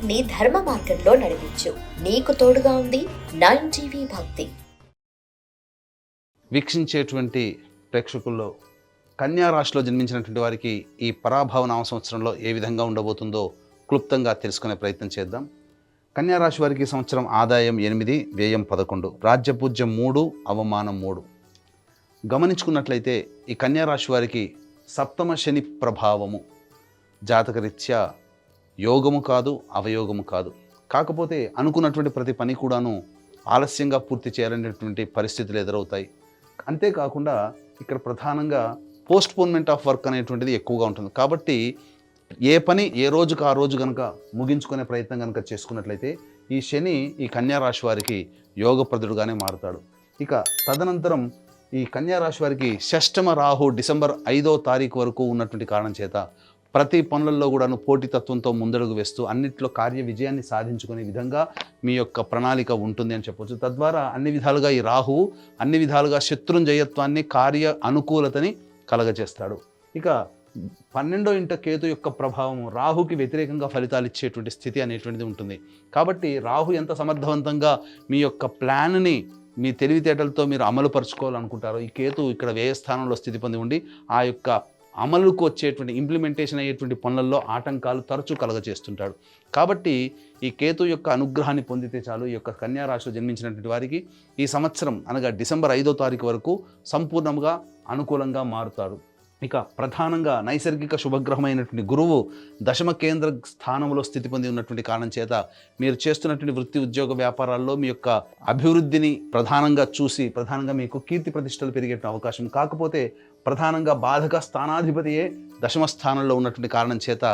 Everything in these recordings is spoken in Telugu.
జీవితాన్ని ధర్మ మార్గంలో నడిపించు. నీకు తోడుగా ఉంది 9 టీవీ భక్తి. వీక్షించేటువంటి ప్రేక్షకుల్లో కన్యా రాశిలో జన్మించినటువంటి వారికి ఈ పరాభవ నామ సంవత్సరంలో ఏ విధంగా ఉండబోతుందో క్లుప్తంగా తెలుసుకునే ప్రయత్నం చేద్దాం. కన్యా రాశి వారికి సంవత్సరం ఆదాయం 8, వ్యయం 11, రాజ్యపూజ్యం 3, అవమానం 3. గమనించుకున్నట్లయితే ఈ కన్యా రాశి వారికి సప్తమ శని ప్రభావము జాతకరీత్యా యోగము కాదు, అవయోగము కాదు. కాకపోతే అనుకున్నటువంటి ప్రతి పని కూడాను ఆలస్యంగా పూర్తి చేయాలనేటువంటి పరిస్థితులు ఎదురవుతాయి. అంతేకాకుండా ఇక్కడ ప్రధానంగా పోస్ట్పోన్మెంట్ ఆఫ్ వర్క్ అనేటువంటిది ఎక్కువగా ఉంటుంది. కాబట్టి ఏ పని ఏ రోజుకు ఆ రోజు కనుక ముగించుకునే ప్రయత్నం కనుక చేసుకున్నట్లయితే ఈ శని ఈ కన్యా రాశి వారికి యోగప్రదుడుగానే మారుతాడు. ఇక తదనంతరం ఈ కన్యా రాశి వారికి షష్టమ రాహు డిసెంబర్ 5వ తారీఖు వరకు ఉన్నటువంటి కారణం చేత ప్రతి పనులలో కూడాను పోటీతత్వంతో ముందడుగు వేస్తూ అన్నిట్లో కార్య విజయాన్ని సాధించుకునే విధంగా మీ యొక్క ప్రణాళిక ఉంటుంది అని చెప్పవచ్చు. తద్వారా అన్ని విధాలుగా ఈ రాహువు అన్ని విధాలుగా శత్రుంజయత్వాన్ని, కార్య అనుకూలతని కలగజేస్తాడు. ఇక 12వ ఇంట కేతు యొక్క ప్రభావం రాహుకి వ్యతిరేకంగా ఫలితాలు ఇచ్చేటువంటి స్థితి అనేటువంటిది ఉంటుంది. కాబట్టి రాహు ఎంత సమర్థవంతంగా మీ యొక్క ప్లాన్ని మీ తెలివితేటలతో మీరు అమలు పరుచుకోవాలనుకుంటారో ఈ కేతు ఇక్కడ వ్యయస్థానంలో స్థితి పొంది ఉండి ఆ యొక్క అమలుకు వచ్చేటువంటి ఇంప్లిమెంటేషన్ అయ్యేటువంటి పనులలో ఆటంకాలు తరచూ కలగజేస్తుంటాడు. కాబట్టి ఈ కేతు యొక్క అనుగ్రహాన్ని పొందితే చాలు ఈ యొక్క కన్యా రాశిలో జన్మించినటువంటి వారికి ఈ సంవత్సరం అనగా డిసెంబర్ 5వ తారీఖు వరకు సంపూర్ణంగా అనుకూలంగా మారుతాడు. ఇక ప్రధానంగా నైసర్గిక శుభగ్రహమైనటువంటి గురువు దశమ కేంద్ర స్థానంలో స్థితి పొంది ఉన్నటువంటి కారణం చేత మీరు చేస్తున్నటువంటి వృత్తి, ఉద్యోగ, వ్యాపారాల్లో మీ యొక్క అభివృద్ధిని ప్రధానంగా మీకు కీర్తి ప్రతిష్టలు పెరిగే అవకాశం. కాకపోతే ప్రధానంగా బాధక స్థానాధిపతియే దశమ స్థానంలో ఉన్నటువంటి కారణం చేత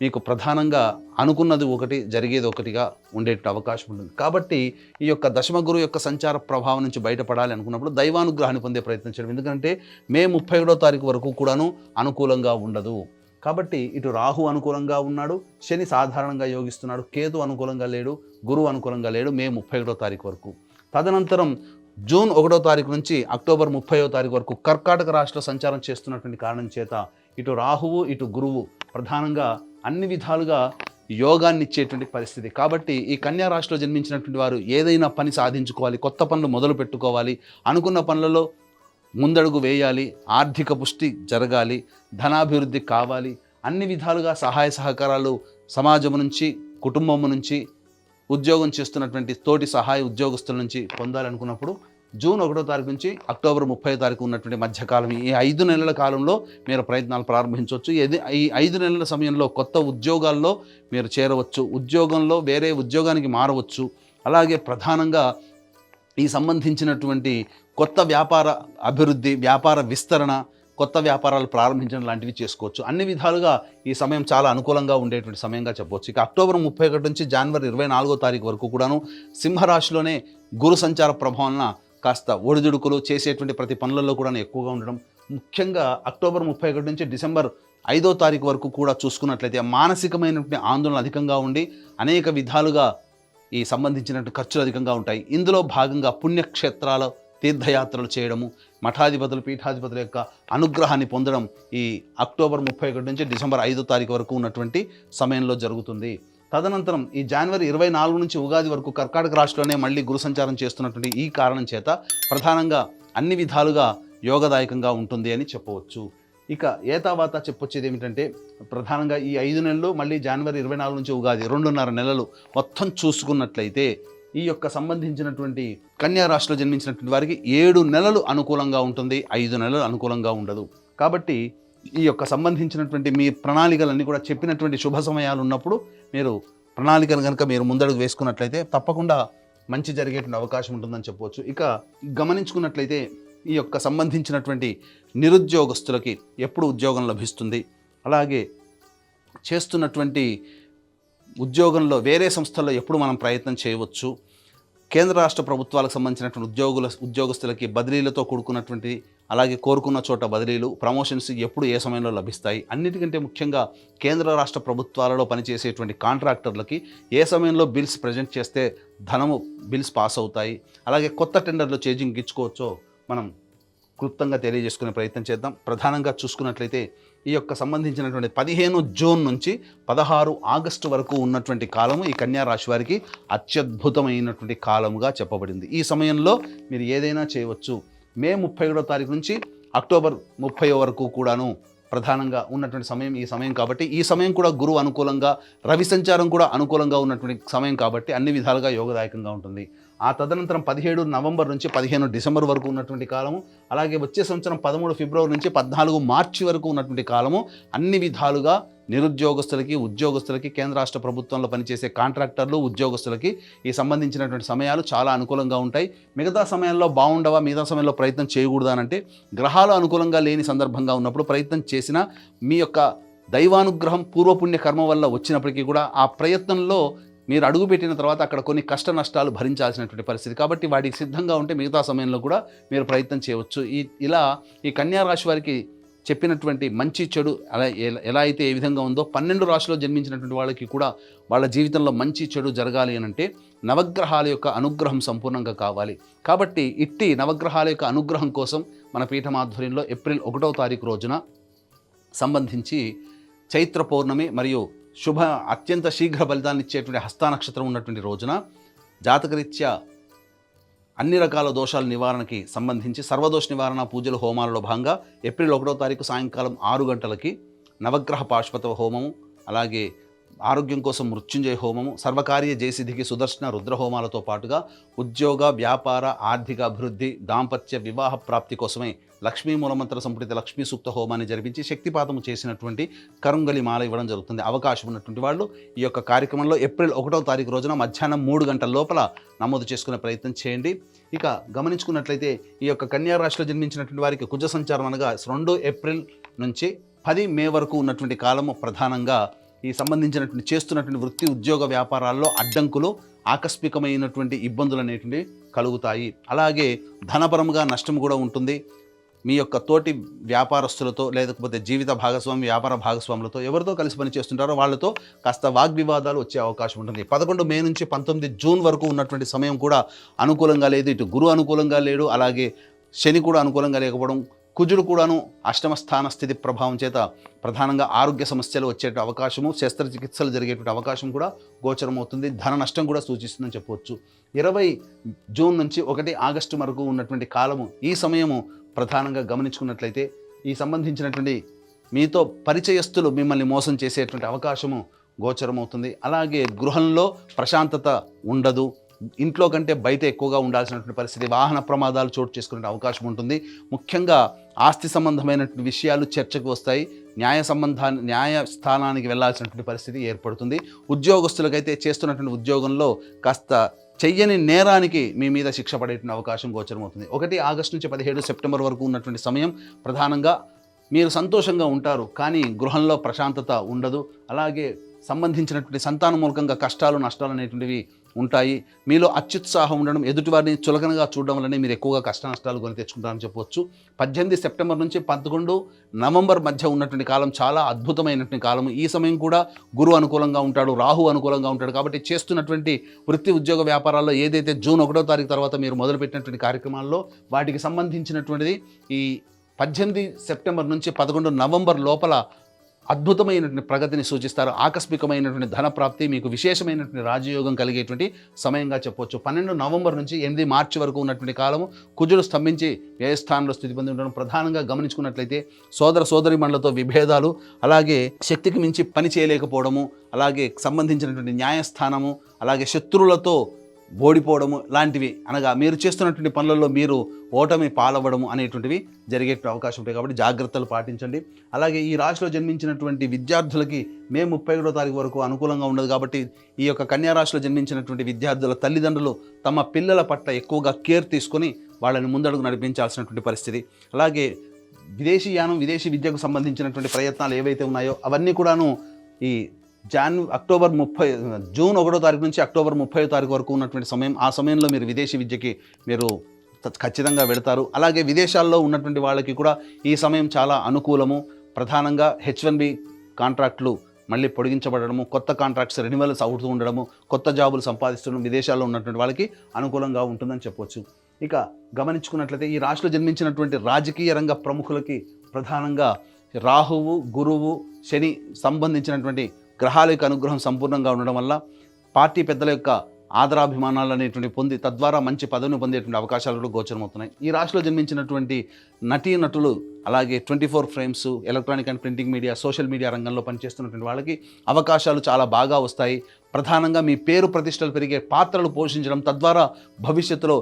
మీకు ప్రధానంగా అనుకున్నది ఒకటి, జరిగేది ఒకటిగా ఉండేటువంటి అవకాశం ఉంటుంది. కాబట్టి ఈ యొక్క దశమ గురువు యొక్క సంచార ప్రభావం నుంచి బయటపడాలి అనుకున్నప్పుడు దైవానుగ్రహాన్ని పొందే ప్రయత్నం చేయడం. ఎందుకంటే మే 31వ తారీఖు వరకు కూడాను అనుకూలంగా ఉండదు. కాబట్టి ఇటు రాహు అనుకూలంగా ఉన్నాడు, శని సాధారణంగా యోగిస్తున్నాడు, కేతు అనుకూలంగా లేడు, గురువు అనుకూలంగా లేడు మే 31వ తారీఖు వరకు. తదనంతరం జూన్ 1వ తారీఖు నుంచి అక్టోబర్ 30వ తారీఖు వరకు కర్కాటక రాశిలో సంచారం చేస్తున్నటువంటి కారణం చేత ఇటు రాహువు ఇటు గురువు ప్రధానంగా అన్ని విధాలుగా యోగాన్ని ఇచ్చేటువంటి పరిస్థితి. కాబట్టి ఈ కన్యా రాశిలో జన్మించినటువంటి వారు ఏదైనా పని సాధించుకోవాలి, కొత్త పనులు మొదలు పెట్టుకోవాలి, అనుకున్న పనులలో ముందడుగు వేయాలి, ఆర్థిక పుష్టి జరగాలి, ధనాభివృద్ధి కావాలి, అన్ని విధాలుగా సహాయ సహకారాలు సమాజం నుంచి, కుటుంబం నుంచి, ఉద్యోగం చేస్తున్నటువంటి తోటి సహాయ ఉద్యోగస్తుల నుంచి పొందాలనుకున్నప్పుడు జూన్ 1వ తారీఖు నుంచి అక్టోబర్ 30వ తారీఖు ఉన్నటువంటి మధ్యకాలం ఈ 5 నెలల కాలంలో మీరు ప్రయత్నాలు ప్రారంభించవచ్చు. ఈ 5 నెలల సమయంలో కొత్త ఉద్యోగాల్లో మీరు చేరవచ్చు, ఉద్యోగంలో వేరే ఉద్యోగానికి మారవచ్చు. అలాగే ప్రధానంగా ఈ సంబంధించినటువంటి కొత్త వ్యాపార అభివృద్ధి, వ్యాపార విస్తరణ, కొత్త వ్యాపారాలు ప్రారంభించడం లాంటివి చేసుకోవచ్చు. అన్ని విధాలుగా ఈ సమయం చాలా అనుకూలంగా ఉండేటువంటి సమయంగా చెప్పవచ్చు. ఇక అక్టోబర్ 31 నుంచి జనవరి 24వ తారీఖు వరకు కూడాను సింహరాశిలోనే గురు సంచార ప్రభావం కాస్త ఒడిదుడుకులు చేసేటువంటి ప్రతి పనులలో కూడా ఎక్కువగా ఉండడం. ముఖ్యంగా అక్టోబర్ 31 నుంచి డిసెంబర్ 5వ తారీఖు వరకు కూడా చూసుకున్నట్లయితే మానసికమైనటువంటి ఆందోళన అధికంగా ఉండి అనేక విధాలుగా ఈ సంబంధించినటువంటి ఖర్చులు అధికంగా ఉంటాయి. ఇందులో భాగంగా పుణ్యక్షేత్రాల తీర్థయాత్రలు చేయడము, మఠాధిపతులు, పీఠాధిపతుల యొక్క అనుగ్రహాన్ని పొందడం ఈ అక్టోబర్ 31 నుంచి డిసెంబర్ 5వ తారీఖు వరకు ఉన్నటువంటి సమయంలో జరుగుతుంది. తదనంతరం ఈ జనవరి 24 నుంచి ఉగాది వరకు కర్కాటక రాశిలోనే మళ్ళీ గురు సంచారం చేస్తున్నటువంటి ఈ కారణం చేత ప్రధానంగా అన్ని విధాలుగా యోగదాయకంగా ఉంటుంది అని చెప్పవచ్చు. ఇక ఏతావాత చెప్పొచ్చేది ఏమిటంటే ప్రధానంగా ఈ 5 నెలలు మళ్ళీ జనవరి 24 నుంచి ఉగాది 2.5 నెలలు మొత్తం చూసుకున్నట్లయితే ఈ యొక్క సంబంధించినటువంటి కన్యా రాశిలో జన్మించినటువంటి వారికి 7 నెలలు అనుకూలంగా ఉంటుంది, 5 నెలలు అనుకూలంగా ఉండదు. కాబట్టి ఈ యొక్క సంబంధించినటువంటి మీ ప్రణాళికలన్నీ కూడా చెప్పినటువంటి శుభ సమయాలు ఉన్నప్పుడు మీరు ప్రణాళికను కనుక మీరు ముందడుగు వేసుకున్నట్లయితే తప్పకుండా మంచి జరిగేటువంటి అవకాశం ఉంటుందని చెప్పవచ్చు. ఇక గమనించుకున్నట్లయితే ఈ యొక్క సంబంధించినటువంటి నిరుద్యోగస్తులకి ఎప్పుడు ఉద్యోగం లభిస్తుంది, అలాగే చేస్తున్నటువంటి ఉద్యోగంలో వేరే సంస్థల్లో ఎప్పుడు మనం ప్రయత్నం చేయవచ్చు, కేంద్ర రాష్ట్ర ప్రభుత్వాలకు సంబంధించినటువంటి ఉద్యోగస్తులకి బదిలీలతో కూడుకున్నటువంటి అలాగే కోరుకున్న చోట బదిలీలు, ప్రమోషన్స్ ఎప్పుడు ఏ సమయంలో లభిస్తాయి, అన్నిటికంటే ముఖ్యంగా కేంద్ర రాష్ట్ర ప్రభుత్వాలలో పనిచేసేటువంటి కాంట్రాక్టర్లకి ఏ సమయంలో బిల్స్ ప్రజెంట్ చేస్తే బిల్స్ పాస్ అవుతాయి, అలాగే కొత్త టెండర్లు చేజింగ్ ఇచ్చుకోవచ్చో మనం క్లుప్తంగా తెలియజేసుకునే ప్రయత్నం చేద్దాం. ప్రధానంగా చూసుకున్నట్లయితే ఈ యొక్క సంబంధించినటువంటి 15 జూన్ నుంచి 16 ఆగస్టు వరకు ఉన్నటువంటి కాలము ఈ కన్యా రాశి వారికి అత్యద్భుతమైనటువంటి కాలముగా చెప్పబడింది. ఈ సమయంలో మీరు ఏదైనా చేయవచ్చు. మే 31వ తారీఖు నుంచి అక్టోబర్ 30 వరకు కూడాను ప్రధానంగా ఉన్నటువంటి సమయం ఈ సమయం కాబట్టి, ఈ సమయం కూడా గురువు అనుకూలంగా, రవి సంచారం కూడా అనుకూలంగా ఉన్నటువంటి సమయం కాబట్టి అన్ని విధాలుగా యోగదాయకంగా ఉంటుంది. ఆ తదనంతరం 17 నవంబర్ నుంచి 15 డిసెంబర్ వరకు ఉన్నటువంటి కాలము, అలాగే వచ్చే సంవత్సరం 13 ఫిబ్రవరి నుంచి 14 మార్చి వరకు ఉన్నటువంటి కాలము అన్ని విధాలుగా నిరుద్యోగస్తులకి, ఉద్యోగస్తులకి, కేంద్ర రాష్ట్ర ప్రభుత్వంలో పనిచేసే కాంట్రాక్టర్లు, ఉద్యోగస్తులకి ఈ సంబంధించినటువంటి సమయాలు చాలా అనుకూలంగా ఉంటాయి. మిగతా సమయాల్లో బాగుండవా, మిగతా సమయంలో ప్రయత్నం చేయకూడదా అంటే, గ్రహాలు అనుకూలంగా లేని సందర్భంగా ఉన్నప్పుడు ప్రయత్నం చేసినా మీ యొక్క దైవానుగ్రహం పూర్వపుణ్య కర్మ వల్ల వచ్చినప్పటికీ కూడా ఆ ప్రయత్నంలో మీరు అడుగుపెట్టిన తర్వాత అక్కడ కొన్ని కష్ట నష్టాలు భరించాల్సినటువంటి పరిస్థితి కాబట్టి వాటికి సిద్ధంగా ఉంటే మిగతా సమయంలో కూడా మీరు ప్రయత్నం చేయవచ్చు. ఇలా ఈ కన్యా రాశి వారికి చెప్పినటువంటి మంచి చెడు ఎలా అయితే ఏ విధంగా ఉందో 12 రాశిలో జన్మించినటువంటి వాళ్ళకి కూడా వాళ్ళ జీవితంలో మంచి చెడు జరగాలి అని అంటే నవగ్రహాల యొక్క అనుగ్రహం సంపూర్ణంగా కావాలి. కాబట్టి ఇట్టి నవగ్రహాల యొక్క అనుగ్రహం కోసం మన పీఠమాధ్వర్యంలో ఏప్రిల్ 1వ తారీఖు రోజున సంబంధించి చైత్ర పౌర్ణమి మరియు అత్యంత శీఘ్ర ఫలితాన్ని ఇచ్చేటువంటి హస్త నక్షత్రం ఉన్నటువంటి రోజున జాతకరీత్యా అన్ని రకాల దోషాల నివారణకి సంబంధించి సర్వదోష నివారణ పూజలు హోమాలలో భాగంగా ఏప్రిల్ 1వ తారీఖు సాయంకాలం 6 గంటలకి నవగ్రహ పాశుపత హోమము, అలాగే ఆరోగ్యం కోసం మృత్యుంజయ హోమము, సర్వకార్య జయసిద్ధికి సుదర్శన రుద్ర హోమాలతో పాటుగా ఉద్యోగ, వ్యాపార, ఆర్థిక అభివృద్ధి, దాంపత్య, వివాహ ప్రాప్తి కోసమే లక్ష్మీ మూలమంత్ర సంపుటిత లక్ష్మీ సూక్త హోమాన్ని జరిపించి శక్తిపాతము చేసినటువంటి కరుంగలి మాల ఇవ్వడం జరుగుతుంది. అవకాశం ఉన్నటువంటి వాళ్ళు ఈ యొక్క కార్యక్రమంలో ఏప్రిల్ 1వ తారీఖు రోజున మధ్యాహ్నం 3 గంటల లోపల నమోదు చేసుకునే ప్రయత్నం చేయండి. ఇక గమనించుకున్నట్లయితే ఈ యొక్క కన్యా రాశిలో జన్మించినటువంటి వారికి కుజ సంచారం అనగా 2 ఏప్రిల్ నుంచి 10 మే వరకు ఉన్నటువంటి కాలము ప్రధానంగా ఈ సంబంధించినటువంటి చేస్తున్నటువంటి వృత్తి, ఉద్యోగ, వ్యాపారాల్లో అడ్డంకులు, ఆకస్మికమైనటువంటి ఇబ్బందులు అనేటువంటివి కలుగుతాయి. అలాగే ధనపరంగా నష్టం కూడా ఉంటుంది. మీ యొక్క తోటి వ్యాపారస్తులతో లేకపోతే జీవిత భాగస్వామి, వ్యాపార భాగస్వాములతో ఎవరితో కలిసి పని చేస్తుంటారో వాళ్ళతో కాస్త వాగ్వివాదాలు వచ్చే అవకాశం ఉంటుంది. 11 మే నుంచి 19 జూన్ వరకు ఉన్నటువంటి సమయం కూడా అనుకూలంగా లేదు. ఇటు గురు అనుకూలంగా లేడు, అలాగే శని కూడా అనుకూలంగా లేకపోవడం, కుజుడు కూడాను అష్టమ స్థాన స్థితి ప్రభావం చేత ప్రధానంగా ఆరోగ్య సమస్యలు వచ్చే అవకాశము, శస్త్రచికిత్సలు జరిగేటువంటి అవకాశం కూడా గోచరం అవుతుంది. ధన నష్టం కూడా సూచిస్తుందని చెప్పవచ్చు. 20 జూన్ నుంచి 1 ఆగస్టు వరకు ఉన్నటువంటి కాలము, ఈ సమయము ప్రధానంగా గమనించుకున్నట్లయితే ఈ సంబంధించినటువంటి మీతో పరిచయస్తులు మిమ్మల్ని మోసం చేసేటువంటి అవకాశము గోచరమవుతుంది. అలాగే గృహంలో ప్రశాంతత ఉండదు. ఇంట్లో కంటే బయట ఎక్కువగా ఉండాల్సినటువంటి పరిస్థితి, వాహన ప్రమాదాలు చోటు చేసుకునే అవకాశం ఉంటుంది. ముఖ్యంగా ఆస్తి సంబంధమైనటువంటి విషయాలు చర్చకు వస్తాయి. న్యాయస్థానానికి వెళ్లాల్సినటువంటి పరిస్థితి ఏర్పడుతుంది. ఉద్యోగస్తులకైతే చేస్తున్నటువంటి ఉద్యోగంలో కాస్త చెయ్యని నేరానికి మీ మీద శిక్ష పడేటువంటి అవకాశం గోచరమవుతుంది. 1 ఆగస్టు నుంచి 17 సెప్టెంబర్ వరకు ఉన్నటువంటి సమయం ప్రధానంగా మీరు సంతోషంగా ఉంటారు, కానీ గృహంలో ప్రశాంతత ఉండదు. అలాగే సంబంధించినటువంటి సంతాన మూలకంగా కష్టాలు, నష్టాలు అనేటువంటివి ఉంటాయి. మీలో అత్యుత్సాహం ఉండడం, ఎదుటివారిని చులకనగా చూడడం వల్లనే మీరు ఎక్కువగా కష్ట నష్టాలు కొని తెచ్చుకుంటారని చెప్పవచ్చు. 18 సెప్టెంబర్ నుంచి 11 నవంబర్ మధ్య ఉన్నటువంటి కాలం చాలా అద్భుతమైనటువంటి కాలం. ఈ సమయం కూడా గురు అనుకూలంగా ఉంటాడు, రాహు అనుకూలంగా ఉంటాడు. కాబట్టి చేస్తున్నటువంటి వృత్తి, ఉద్యోగ, వ్యాపారాల్లో ఏదైతే జూన్ 1వ తారీఖు తర్వాత మీరు మొదలుపెట్టినటువంటి కార్యక్రమాల్లో వాటికి సంబంధించినటువంటిది ఈ 18 సెప్టెంబర్ నుంచి 11 నవంబర్ లోపల అద్భుతమైనటువంటి ప్రగతిని సూచిస్తారు. ఆకస్మికమైనటువంటి ధన ప్రాప్తి, మీకు విశేషమైనటువంటి రాజయోగం కలిగేటువంటి సమయంగా చెప్పవచ్చు. 12 నవంబర్ నుంచి 8 మార్చి వరకు ఉన్నటువంటి కాలము కుజుడు స్తంభించి వ్యయస్థానంలో స్థితి పొంది ఉండడం. ప్రధానంగా గమనించుకున్నట్లయితే సోదరిమణులతో విభేదాలు, అలాగే శక్తికి మించి పని చేయలేకపోవడము, అలాగే సంబంధించినటువంటి న్యాయస్థానము, అలాగే శత్రువులతో ఓడిపోవడము లాంటివి, అనగా మీరు చేస్తున్నటువంటి పనులలో మీరు ఓటమి పాలవ్వడము అనేటువంటివి జరిగే అవకాశం ఉంటాయి. కాబట్టి జాగ్రత్తలు పాటించండి. అలాగే ఈ రాశిలో జన్మించినటువంటి విద్యార్థులకి మే 31వ తారీఖు వరకు అనుకూలంగా ఉండదు. కాబట్టి ఈ యొక్క కన్యా రాశిలో జన్మించినటువంటి విద్యార్థుల తల్లిదండ్రులు తమ పిల్లల పట్ల ఎక్కువగా కేర్ తీసుకొని వాళ్ళని ముందడుగు నడిపించాల్సినటువంటి పరిస్థితి. అలాగే విదేశీ యానం, విదేశీ విద్యకు సంబంధించినటువంటి ప్రయత్నాలు ఏవైతే ఉన్నాయో అవన్నీ కూడాను ఈ జూన్ 1వ తారీఖు నుంచి అక్టోబర్ 30వ తారీఖు వరకు ఉన్నటువంటి సమయం. ఆ సమయంలో మీరు విదేశీ విద్యకి మీరు ఖచ్చితంగా వెళతారు. అలాగే విదేశాల్లో ఉన్నటువంటి వాళ్ళకి కూడా ఈ సమయం చాలా అనుకూలము. ప్రధానంగా H1B కాంట్రాక్టులు మళ్ళీ పొడిగించబడము, కొత్త కాంట్రాక్ట్స్ రెన్యువల్స్ అవుతూ ఉండడము, కొత్త జాబులు సంపాదిస్తుండడం విదేశాల్లో ఉన్నటువంటి వాళ్ళకి అనుకూలంగా ఉంటుందని చెప్పవచ్చు. ఇక గమనించుకున్నట్లయితే ఈ రాశిలో జన్మించినటువంటి రాజకీయ రంగ ప్రముఖులకి ప్రధానంగా రాహువు, గురువు, శని సంబంధించినటువంటి గ్రహాల యొక్క అనుగ్రహం సంపూర్ణంగా ఉండడం వల్ల పార్టీ పెద్దల యొక్క ఆదరాభిమానాలు అనేటువంటి పొంది తద్వారా మంచి పదవిని పొందేటువంటి అవకాశాలు కూడా గోచరమవుతున్నాయి. ఈ రాశిలో జన్మించినటువంటి నటీనటులు, అలాగే 24 frames, electronic and printing media, social media రంగంలో పనిచేస్తున్నటువంటి వాళ్ళకి అవకాశాలు చాలా బాగా వస్తాయి. ప్రధానంగా మీ పేరు ప్రతిష్టలు పెరిగే పాత్రలు పోషించడం, తద్వారా భవిష్యత్తులో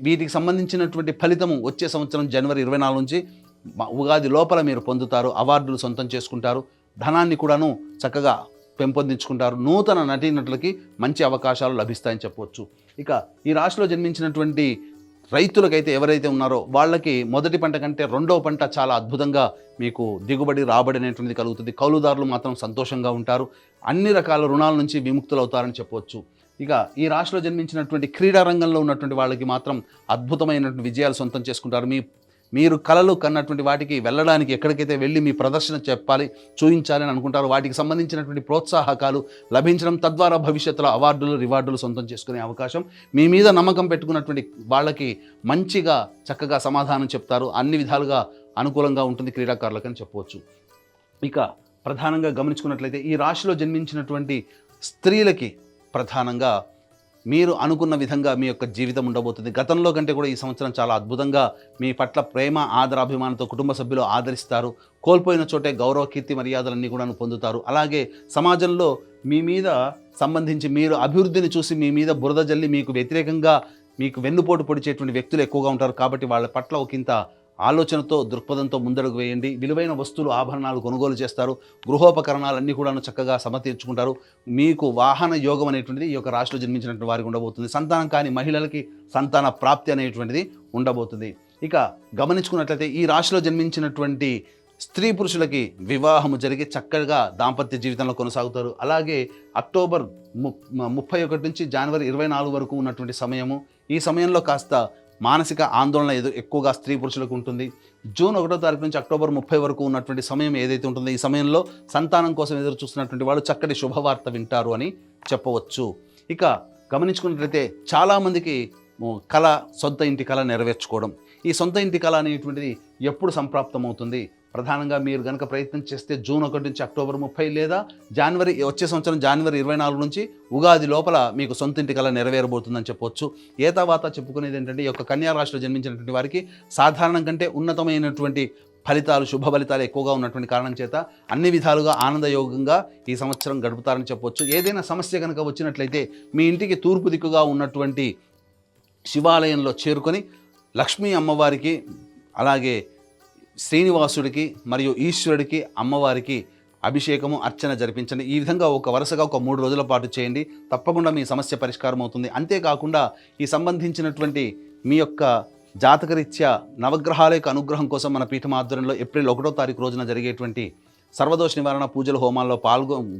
వీటికి సంబంధించినటువంటి ఫలితము వచ్చే సంవత్సరం జనవరి 24 నుంచి ఉగాది లోపల మీరు పొందుతారు. అవార్డులు సొంతం చేసుకుంటారు. ధనాన్ని కూడాను చక్కగా పెంపొందించుకుంటారు. నూతన నటీనటులకి మంచి అవకాశాలు లభిస్తాయని చెప్పవచ్చు. ఇక ఈ రాశిలో జన్మించినటువంటి రైతులకైతే ఎవరైతే ఉన్నారో వాళ్ళకి మొదటి పంట కంటే రెండవ పంట చాలా అద్భుతంగా మీకు దిగుబడి, రాబడి అనేటువంటిది కలుగుతుంది. కౌలుదారులు మాత్రం సంతోషంగా ఉంటారు. అన్ని రకాల రుణాల నుంచి విముక్తులు అవుతారని చెప్పవచ్చు. ఇక ఈ రాశిలో జన్మించినటువంటి క్రీడా రంగంలో ఉన్నటువంటి వాళ్ళకి మాత్రం అద్భుతమైనటువంటి విజయాలు సొంతం చేసుకుంటారు. మీరు కలలు కన్నటువంటి వాటికి వెళ్ళడానికి, ఎక్కడికైతే వెళ్ళి మీ ప్రదర్శన చెప్పాలి, చూపించాలని అనుకుంటారు, వాటికి సంబంధించినటువంటి ప్రోత్సాహకాలు లభించడం, తద్వారా భవిష్యత్తులో అవార్డులు, రివార్డులు సొంతం చేసుకునే అవకాశం, మీ మీద నమ్మకం పెట్టుకున్నటువంటి వాళ్ళకి మంచిగా చక్కగా సమాధానం చెప్తారు. అన్ని విధాలుగా అనుకూలంగా ఉంటుంది క్రీడాకారులకని చెప్పవచ్చు. ఇక ప్రధానంగా గమనించుకున్నట్లయితే ఈ రాశిలో జన్మించినటువంటి స్త్రీలకి ప్రధానంగా మీరు అనుకున్న విధంగా మీ యొక్క జీవితం ఉండబోతుంది. గతంలో కంటే కూడా ఈ సంవత్సరం చాలా అద్భుతంగా మీ పట్ల ప్రేమ, ఆదరాభిమానంతో కుటుంబ సభ్యులు ఆదరిస్తారు. కోల్పోయిన చోటే గౌరవ, కీర్తి, మర్యాదలన్నీ కూడా పొందుతారు. అలాగే సమాజంలో మీ మీద సంబంధించి మీరు అభివృద్ధిని చూసి మీ మీద బురద జల్లి మీకు వ్యతిరేకంగా మీకు వెన్నుపోటు పొడిచేటువంటి వ్యక్తులు ఎక్కువగా ఉంటారు. కాబట్టి వాళ్ళ పట్ల ఒకంత ఆలోచనతో, దృక్పథంతో ముందడుగు వేయండి. విలువైన వస్తువులు, ఆభరణాలు కొనుగోలు చేస్తారు. గృహోపకరణాలన్నీ కూడా చక్కగా సమతీర్చుకుంటారు. మీకు వాహన యోగం అనేటువంటిది ఈ యొక్క రాశిలో జన్మించినటువంటి వారికి ఉండబోతుంది. సంతానం కాని మహిళలకి సంతాన ప్రాప్తి అనేటువంటిది ఉండబోతుంది. ఇక గమనించుకున్నట్లయితే ఈ రాశిలో జన్మించినటువంటి స్త్రీ పురుషులకి వివాహము జరిగి చక్కగా దాంపత్య జీవితంలో కొనసాగుతారు. అలాగే అక్టోబర్ 31 నుంచి జనవరి 24 వరకు ఉన్నటువంటి సమయము, ఈ సమయంలో కాస్త మానసిక ఆందోళన ఎక్కువగా స్త్రీ పురుషులకు ఉంటుంది. జూన్ 1వ తారీఖు నుంచి అక్టోబర్ 30 వరకు ఉన్నటువంటి సమయం ఏదైతే ఉంటుందో, ఈ సమయంలో సంతానం కోసం ఎదురు చూస్తున్నటువంటి వాళ్ళు చక్కటి శుభవార్త వింటారు అని చెప్పవచ్చు. ఇక గమనించుకున్నట్లయితే చాలామందికి కళ, సొంత ఇంటి కళ నెరవేర్చుకోవడం. ఈ సొంత ఇంటి కళ అనేటువంటిది ఎప్పుడు సంప్రాప్తమవుతుంది? ప్రధానంగా మీరు కనుక ప్రయత్నం చేస్తే జూన్ 1 నుంచి అక్టోబర్ 30 లేదా వచ్చే సంవత్సరం జనవరి 24 నుంచి ఉగాది లోపల మీకు సొంత ఇంటి కళ నెరవేరబోతుందని చెప్పవచ్చు. ఏతావాత చెప్పుకునేది ఏంటంటే, ఈ యొక్క కన్యా రాశిలో జన్మించినటువంటి వారికి సాధారణం కంటే ఉన్నతమైనటువంటి ఫలితాలు, శుభ ఫలితాలు ఎక్కువగా ఉన్నటువంటి కారణం చేత అన్ని విధాలుగా ఆనందయోగంగా ఈ సంవత్సరం గడుపుతారని చెప్పవచ్చు. ఏదైనా సమస్య కనుక వచ్చినట్లయితే మీ ఇంటికి తూర్పు దిక్కుగా ఉన్నటువంటి శివాలయంలో చేరుకొని లక్ష్మీ అమ్మవారికి, అలాగే శ్రీనివాసుడికి మరియు ఈశ్వరుడికి, అమ్మవారికి అభిషేకము, అర్చన జరిపించండి. ఈ విధంగా వరుసగా 3 రోజుల పాటు చేయండి. తప్పకుండా మీ సమస్య పరిష్కారం అవుతుంది. అంతేకాకుండా ఈ సంబంధించినటువంటి మీ యొక్క జాతకరీత్యా నవగ్రహాల యొక్క అనుగ్రహం కోసం మన పీఠం ఆధ్వర్యంలో ఏప్రిల్ 1వ తారీఖు రోజున జరిగేటువంటి సర్వదోష నివారణ పూజల హోమాల్లో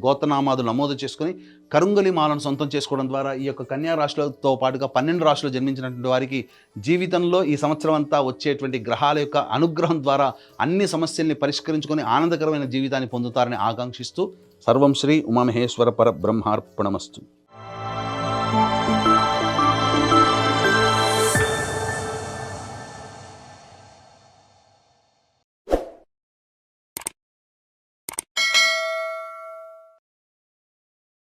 గోత్రనామాదులు నమోదు చేసుకుని కరుంగలి మాలను సొంతం చేసుకోవడం ద్వారా ఈ యొక్క కన్యా రాశులతో పాటుగా 12 రాశులు జన్మించినటువంటి వారికి జీవితంలో ఈ సంవత్సరం అంతా వచ్చేటువంటి గ్రహాల యొక్క అనుగ్రహం ద్వారా అన్ని సమస్యల్ని పరిష్కరించుకొని ఆనందకరమైన జీవితాన్ని పొందుతారని ఆకాంక్షిస్తూ సర్వం శ్రీ ఉమామహేశ్వర పరబ్రహ్మార్పణమస్తు.